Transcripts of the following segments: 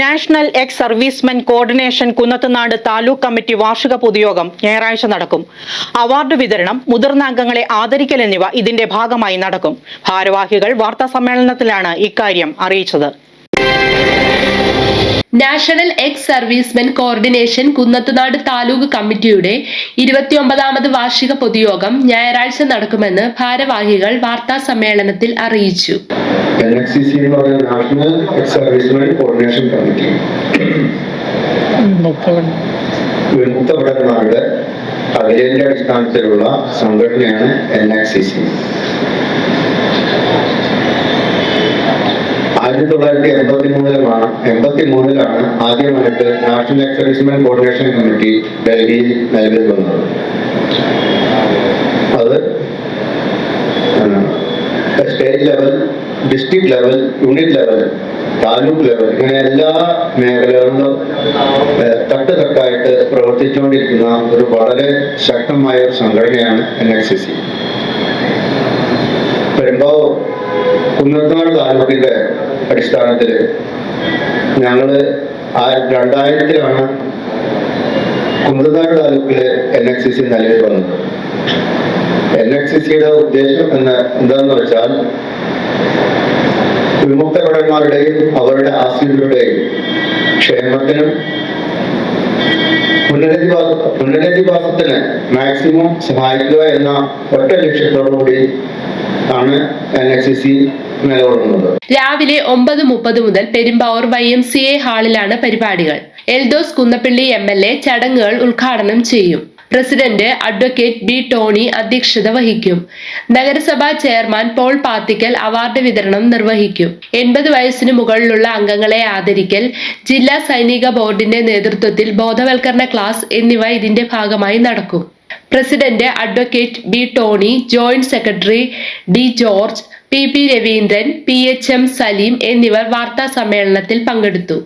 National ex servicemen coordination Kunnathunad taluk committee വാർഷിക പൊതുയോഗം ഞായറാഴ്ച നടക്കും. അവാർഡ് വിതരണം, മുതിർന്ന അംഗങ്ങളെ ആദരിക്കൽ എന്നിവ ഇതിന്റെ ഭാഗമായി നടക്കും. ഭാരവാഹികൾ വാർത്താസമ്മേളനത്തിലാണ് ഇക്കാര്യം അറിയിച്ചത്. National ex servicemen coordination Kunnathunad taluk കമ്മിറ്റിയുടെ 29ാമത് വാർഷിക പൊതുയോഗം ഞായറാഴ്ച നടക്കുമെന്ന് ഭാരവാഹികൾ വാർത്താ സമ്മേളനത്തിൽ അറിയിച്ചു. National ex servicemen coordination committee വിമുക്തഭടന്മാരുടെ അഖിലേന്ത്യാ അടിസ്ഥാനത്തിലുള്ള സംഘടനയാണ് NXCC. 1983-ലാണ് ആദ്യമായിട്ട് national ex servicemen coordination committee ഡൽഹിയിൽ നിലവിൽ വന്നത്. അത് state level, district level, unit level, taluk level, ഇങ്ങനെ എല്ലാ മേഖലകളിലും തട്ടായിട്ട് പ്രവർത്തിച്ചുകൊണ്ടിരിക്കുന്ന ഒരു വളരെ ശക്തമായ ഒരു സംഘടനയാണ് NXCC. കുന്നത്തുനാട് താലൂക്കിന്റെ അടിസ്ഥാനത്തിൽ ഞങ്ങള് 2000-ലാണ് കുന്നത്തുനാട് താലൂക്കില് NXCC നിലവിൽ വന്നത്. NXCCയുടെ ഉദ്ദേശം എന്താണെന്ന് വെച്ചാൽ വിമുക്തഭടന്മാരുടെയും അവരുടെ ആശ്രിതരുടെയും ക്ഷേമത്തിനും പുനരധിവാസത്തിന് മാക്സിമം സഹായിക്കുക എന്ന ഒറ്റ ലക്ഷ്യത്തോടുകൂടി ആണ് NXCC നിലകൊള്ളുന്നത്. രാവിലെ 9:30 മുതൽ പെരുമ്പാവൂർ YMCA ഹാളിലാണ് പരിപാടികൾ. എൽദോസ് കുന്നപ്പള്ളി MLA ചടങ്ങുകൾ ഉദ്ഘാടനം ചെയ്യും. President advocate B. ടോണി അധ്യക്ഷത വഹിക്കും. നഗരസഭാ ചെയർമാൻ പോൾ പാത്തിക്കൽ അവാർഡ് വിതരണം നിർവഹിക്കും. 80 വയസ്സിന് മുകളിലുള്ള അംഗങ്ങളെ ആദരിക്കൽ, ജില്ലാ സൈനിക ബോർഡിന്റെ നേതൃത്വത്തിൽ ബോധവൽക്കരണ ക്ലാസ് എന്നിവ ഇതിന്റെ ഭാഗമായി നടക്കും. President advocate B. Tony, joint secretary D. George, PP. Raveendran, PHM Saleem എന്നിവർ വാർത്താ സമ്മേളനത്തിൽ പങ്കെടുത്തു.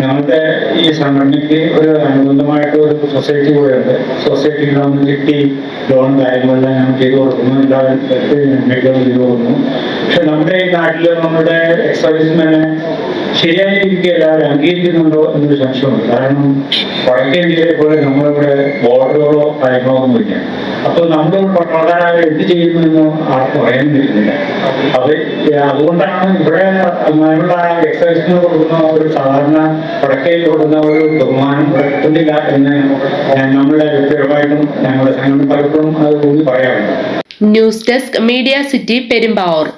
ഞങ്ങളുടെ ഈ സംഘടനയ്ക്ക് ഒരു അനുബന്ധമായിട്ട് ഒരു സൊസൈറ്റി കൂടെയുണ്ട്. സൊസൈറ്റിയിൽ നമ്മൾ കിട്ടി ലോൺ കാര്യങ്ങളെല്ലാം ഞങ്ങൾ ചെയ്തു കൊടുക്കുന്നു, എല്ലാ മേഖലകളും ചെയ്തു കൊടുക്കുന്നു. പക്ഷെ നമ്മുടെ ഈ നാട്ടിൽ നമ്മുടെ എക്സ് സർവീസ്മെനെ ശരിയായ രീതിക്ക് എല്ലാവരും അംഗീകരിക്കുന്നുണ്ടോ എന്നൊരു സംശയമുണ്ട്. കാരണം വടക്കേ ഇന്ത്യയിലെ പോലെ നമ്മളിവിടെ ബോർഡറുകളോ കാര്യങ്ങളോ ഒന്നുമില്ല. അപ്പോൾ നമ്മൾ പ്രധാനമായി എന്ത് ചെയ്യുന്നു ആർക്കും പറയാൻ പറ്റുന്നില്ല. അതുകൊണ്ടാണ് ഇവിടെ നമ്മളുടെ എക്സ് സർവീസിന് കൊടുക്കുന്ന ഒരു സാധാരണ വടക്കയിൽ കൊടുക്കുന്ന ഒരു ബഹുമാനം ഇവിടെ കിട്ടുന്നില്ല എന്ന് നമ്മുടെ വ്യക്തിപരമായിട്ടും ഞങ്ങളുടെ സംഘടന പലപ്പോഴും അത് കൂടി പറയാറുണ്ട്. News desk, media city, Perumbavoor.